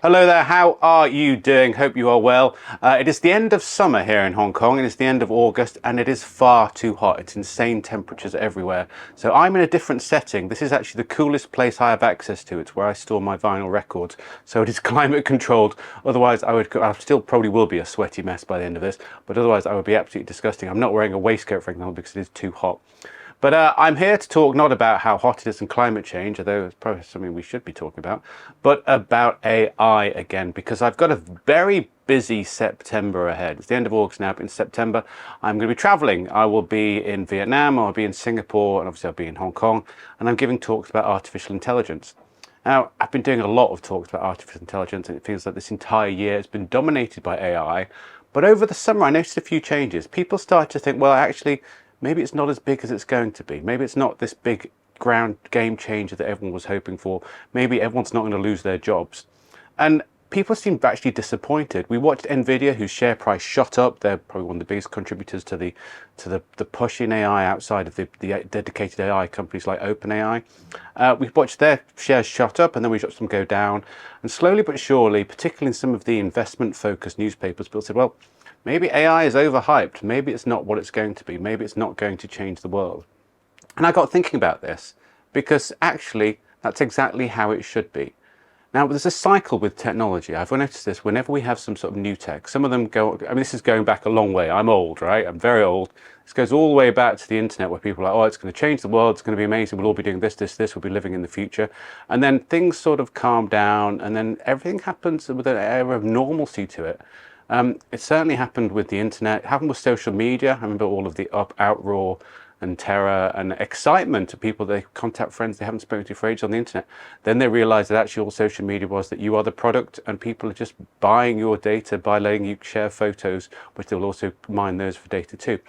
Hello there, how are you doing? Hope you are well. It is the end of summer here in Hong Kong, and it's the end of August, and it is far too hot. It's insane temperatures everywhere. So I'm in a different setting. This is actually the coolest place I have access to. It's where I store my vinyl records. So it is climate controlled. Otherwise, I still probably will be a sweaty mess by the end of this, but otherwise I would be absolutely disgusting. I'm not wearing a waistcoat, for example, because it is too hot. But I'm here to talk not about how hot it is and climate change, although it's probably something we should be talking about, but about AI again, because I've got a very busy September ahead. It's the end of August now, but in September I'm going to be traveling. I will be in Vietnam, I'll be in Singapore, and obviously I'll be in Hong Kong, and I'm giving talks about artificial intelligence. Now, I've been doing a lot of talks about artificial intelligence, and it feels like this entire year has been dominated by AI. But over the summer, I noticed a few changes. People started to think, well, actually, maybe it's not as big as it's going to be. Maybe it's not this big ground game changer that everyone was hoping for. Maybe everyone's not going to lose their jobs. And people seemed actually disappointed. We watched Nvidia, whose share price shot up. They're probably one of the biggest contributors to the push in AI outside of the dedicated AI companies like OpenAI. We watched their shares shot up, and then we watched them go down. And slowly but surely, particularly in some of the investment-focused newspapers, people said, well, maybe AI is overhyped. Maybe it's not what it's going to be. Maybe it's not going to change the world. And I got thinking about this because actually that's exactly how it should be. Now, there's a cycle with technology. I've noticed this whenever we have some sort of new tech. Some of them go, I mean, this is going back a long way. I'm old, right? I'm very old. This goes all the way back to the internet where people are like, oh, it's going to change the world. It's going to be amazing. We'll all be doing this. We'll be living in the future. And then things sort of calm down and then everything happens with an air of normalcy to it. It certainly happened with the internet. It happened with social media. I remember all of the outroar and terror and excitement of people. They contact friends they haven't spoken to for ages on the internet. Then they realize that actually all social media was that you are the product and people are just buying your data by letting you share photos, which they'll also mine those for data too.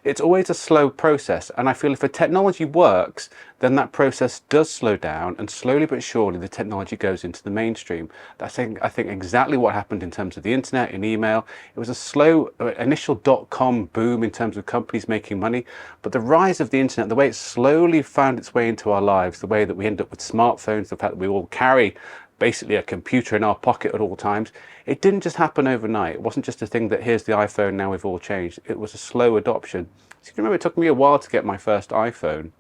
It's always a slow process, and I feel if a technology works, then that process does slow down, and slowly but surely the technology goes into the mainstream. That's, I think, exactly what happened in terms of the internet and email. It was a slow initial dot-com boom in terms of companies making money, but the rise of the internet, the way it slowly found its way into our lives, the way that we end up with smartphones, the fact that we all carry basically a computer in our pocket at all times, it didn't just happen overnight. It wasn't just a thing that here's the iPhone, now we've all changed. It was a slow adoption. So you can remember it took me a while to get my first iPhone.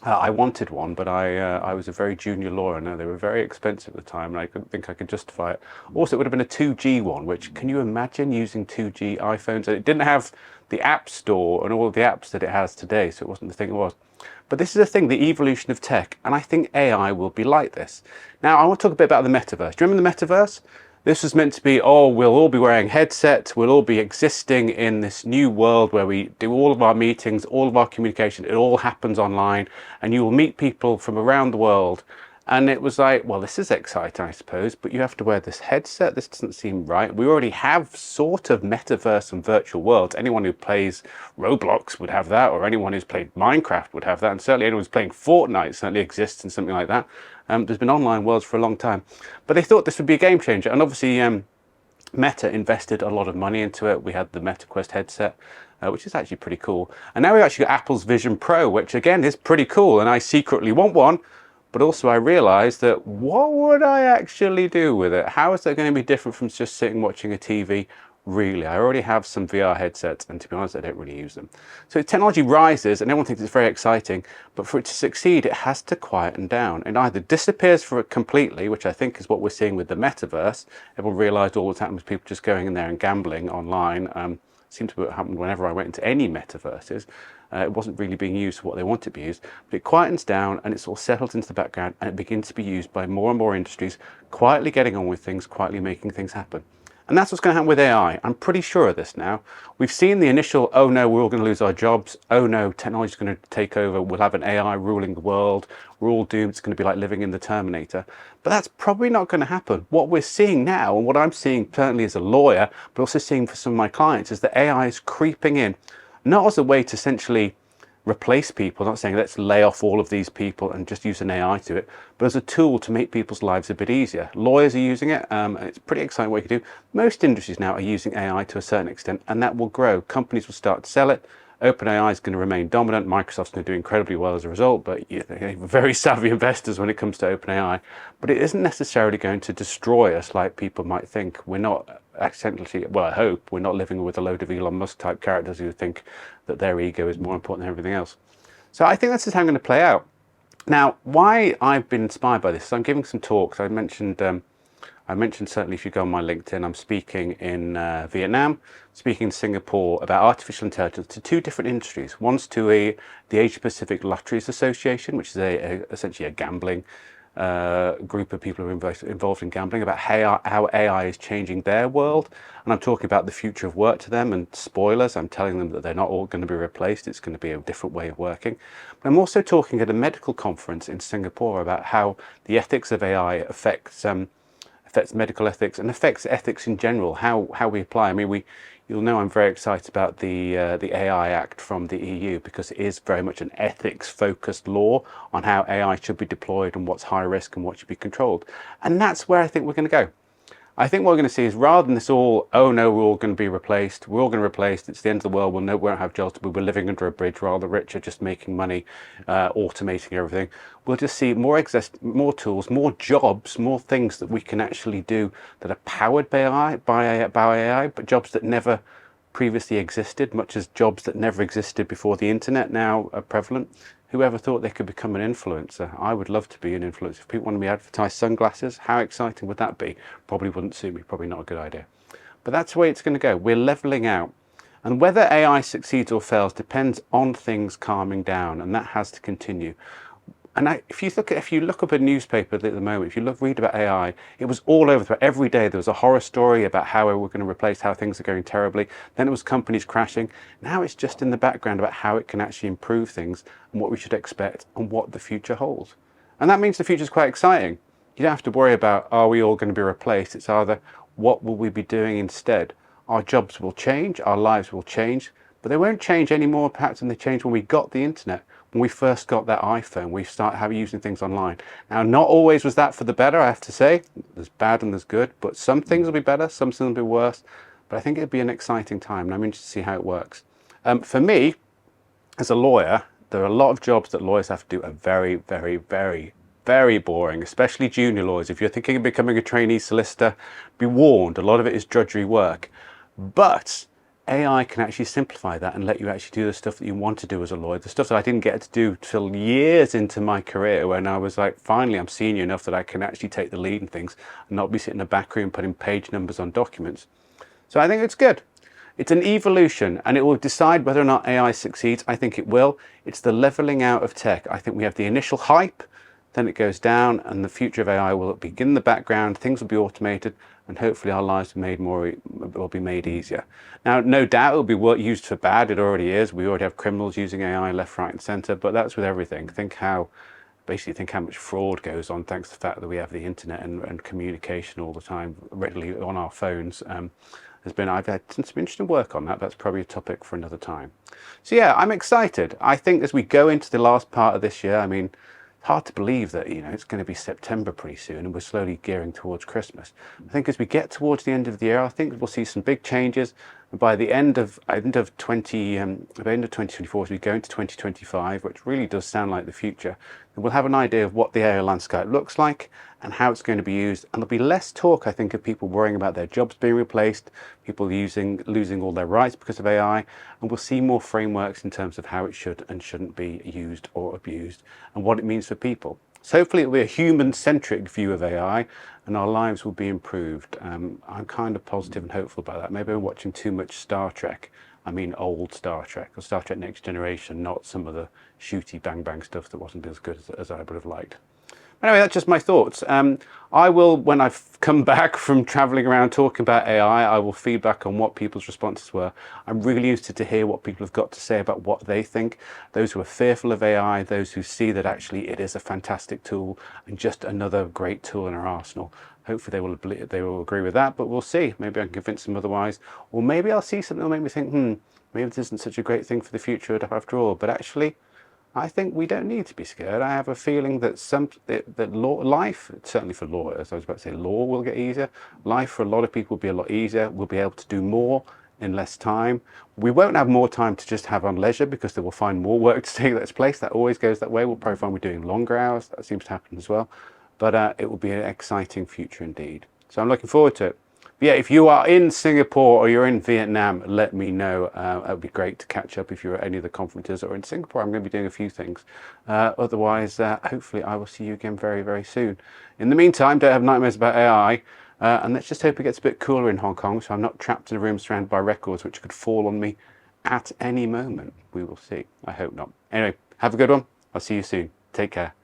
I wanted one, but I was a very junior lawyer. Now they were very expensive at the time, and I couldn't think I could justify it. Also, it would have been a 2G one, which, can you imagine using 2G iPhones? It didn't have the App Store and all of the apps that it has today, so it wasn't the thing it was. But this is the thing, the evolution of tech, and I think AI will be like this. Now, I want to talk a bit about the metaverse. Do you remember the metaverse? This was meant to be, oh, we'll all be wearing headsets, we'll all be existing in this new world where we do all of our meetings, all of our communication, it all happens online, and you will meet people from around the world. And it was like, well, this is exciting, I suppose, but you have to wear this headset. This doesn't seem right. We already have sort of metaverse and virtual worlds. Anyone who plays Roblox would have that, or anyone who's played Minecraft would have that, and certainly anyone who's playing Fortnite certainly exists in something like that. There's been online worlds for a long time. But they thought this would be a game changer, and obviously Meta invested a lot of money into it. We had the MetaQuest headset, which is actually pretty cool. And now we've actually got Apple's Vision Pro, which again is pretty cool, and I secretly want one. But also I realized that what would I actually do with it? How is that going to be different from just sitting watching a TV? Really, I already have some VR headsets, and to be honest, I don't really use them. So technology rises and everyone thinks it's very exciting, but for it to succeed, it has to quieten down. It either disappears for it completely, which I think is what we're seeing with the metaverse. Everyone realized all the time was people just going in there and gambling online. Seemed to happen whenever I went into any metaverses. It wasn't really being used for what they want it to be used, but it quietens down and it sort of settles into the background, and it begins to be used by more and more industries, quietly getting on with things, quietly making things happen. And that's what's going to happen with AI. I'm pretty sure of this now. We've seen the initial, oh no, we're all going to lose our jobs. Oh no, technology's going to take over. We'll have an AI ruling the world. We're all doomed. It's going to be like living in the Terminator. But that's probably not going to happen. What we're seeing now, and what I'm seeing certainly as a lawyer, but also seeing for some of my clients, is that AI is creeping in, not as a way to essentially replace people, not saying let's lay off all of these people and just use an AI to it, but as a tool to make people's lives a bit easier. Lawyers are using it, and it's a pretty exciting way to do. Most industries now are using AI to a certain extent, and that will grow. Companies will start to sell it, OpenAI is going to remain dominant. Microsoft's going to do incredibly well as a result, but they're very savvy investors when it comes to OpenAI. But it isn't necessarily going to destroy us like people might think. We're not accidentally, well, I hope, we're not living with a load of Elon Musk type characters who think that their ego is more important than everything else. So I think this is how I'm going to play out. Now, why I've been inspired by this, so I'm giving some talks. I mentioned certainly if you go on my LinkedIn, I'm speaking in Vietnam, speaking in Singapore about artificial intelligence to two different industries. One's to the Asia Pacific Lotteries Association, which is essentially a gambling group of people who are involved in gambling, about how AI is changing their world. And I'm talking about the future of work to them, and spoilers, I'm telling them that they're not all going to be replaced. It's going to be a different way of working. But I'm also talking at a medical conference in Singapore about how the ethics of AI affects medical ethics and affects ethics in general, how we apply. I mean, you'll know I'm very excited about the AI Act from the EU, because it is very much an ethics-focused law on how AI should be deployed and what's high risk and what should be controlled. And that's where I think we're going to go. I think what we're going to see is, rather than this all, oh no, we're all going to be replaced, we're all going to be replaced, it's the end of the world, we won't have jobs, we're living under a bridge while the rich are just making money, automating everything. We'll just see more tools, more jobs, more things that we can actually do that are powered by AI, but jobs that never previously existed, much as jobs that never existed before the internet now are prevalent. Whoever thought they could become an influencer? I would love to be an influencer. If people want me to advertise sunglasses, how exciting would that be? Probably wouldn't suit me, probably not a good idea. But that's the way it's going to go. We're leveling out. And whether AI succeeds or fails depends on things calming down, and that has to continue. And if you look up a newspaper at the moment, if you read about AI, it was all over. Every day there was a horror story about how we're going to replace, how things are going terribly. Then it was companies crashing. Now it's just in the background about how it can actually improve things and what we should expect and what the future holds. And that means the future is quite exciting. You don't have to worry about, are we all going to be replaced? It's either, what will we be doing instead? Our jobs will change, our lives will change, but they won't change any more perhaps than they changed when we got the internet. When we first got that iPhone, we started using things online. Now, not always was that for the better, I have to say. There's bad and there's good, but some things will be better, some things will be worse. But I think it'll be an exciting time, and I'm interested to see how it works. For me, as a lawyer, there are a lot of jobs that lawyers have to do are very, very, very, very boring, especially junior lawyers. If you're thinking of becoming a trainee solicitor, be warned, a lot of it is drudgery work. But AI can actually simplify that and let you actually do the stuff that you want to do as a lawyer, the stuff that I didn't get to do till years into my career, when I was like, finally I'm senior enough that I can actually take the lead in things and not be sitting in a back room putting page numbers on documents. So I think it's good. It's an evolution, and it will decide whether or not AI succeeds. I think it will. It's the leveling out of tech. I think we have the initial hype, then it goes down, and the future of AI will begin in the background, things will be automated, and hopefully our lives will be made easier. Now, no doubt it will be used for bad. It already is. We already have criminals using AI left, right, and centre, but that's with everything. Think how much fraud goes on thanks to the fact that we have the internet and communication all the time readily on our phones. I've had some interesting work on that. That's probably a topic for another time. So yeah, I'm excited. I think as we go into the last part of this year, I mean, hard to believe that it's going to be September pretty soon, and we're slowly gearing towards Christmas. I think as we get towards the end of the year, I think we'll see some big changes. And by the end of 2024, as we go into 2025, which really does sound like the future, then we'll have an idea of what the AI landscape looks like and how it's going to be used. And there'll be less talk, I think, of people worrying about their jobs being replaced, people losing all their rights because of AI, and we'll see more frameworks in terms of how it should and shouldn't be used or abused and what it means for people. So hopefully it'll be a human-centric view of AI and our lives will be improved. I'm kind of positive and hopeful about that. Maybe I'm watching too much Star Trek. I mean old Star Trek, or Star Trek Next Generation, not some of the shooty bang-bang stuff that wasn't as good as I would have liked. Anyway, that's just my thoughts. I will, when I've come back from traveling around talking about AI, I will feedback on what people's responses were. I'm really interested to hear what people have got to say about what they think. Those who are fearful of AI, those who see that actually it is a fantastic tool and just another great tool in our arsenal. Hopefully they will agree with that, but we'll see. Maybe I can convince them otherwise. Or maybe I'll see something that will make me think, maybe this isn't such a great thing for the future after all. But actually, I think we don't need to be scared. I have a feeling that life, certainly for lawyers, I was about to say law will get easier. Life for a lot of people will be a lot easier. We'll be able to do more in less time. We won't have more time to just have on leisure because they will find more work to take that's place. That always goes that way. We'll probably find we're doing longer hours. That seems to happen as well. But it will be an exciting future indeed. So I'm looking forward to it. But yeah, if you are in Singapore or you're in Vietnam, let me know. It would be great to catch up if you're at any of the conferences, or in Singapore. I'm going to be doing a few things. Otherwise, hopefully I will see you again very, very soon. In the meantime, don't have nightmares about AI. And let's just hope it gets a bit cooler in Hong Kong, so I'm not trapped in a room surrounded by records which could fall on me at any moment. We will see. I hope not. Anyway, have a good one. I'll see you soon. Take care.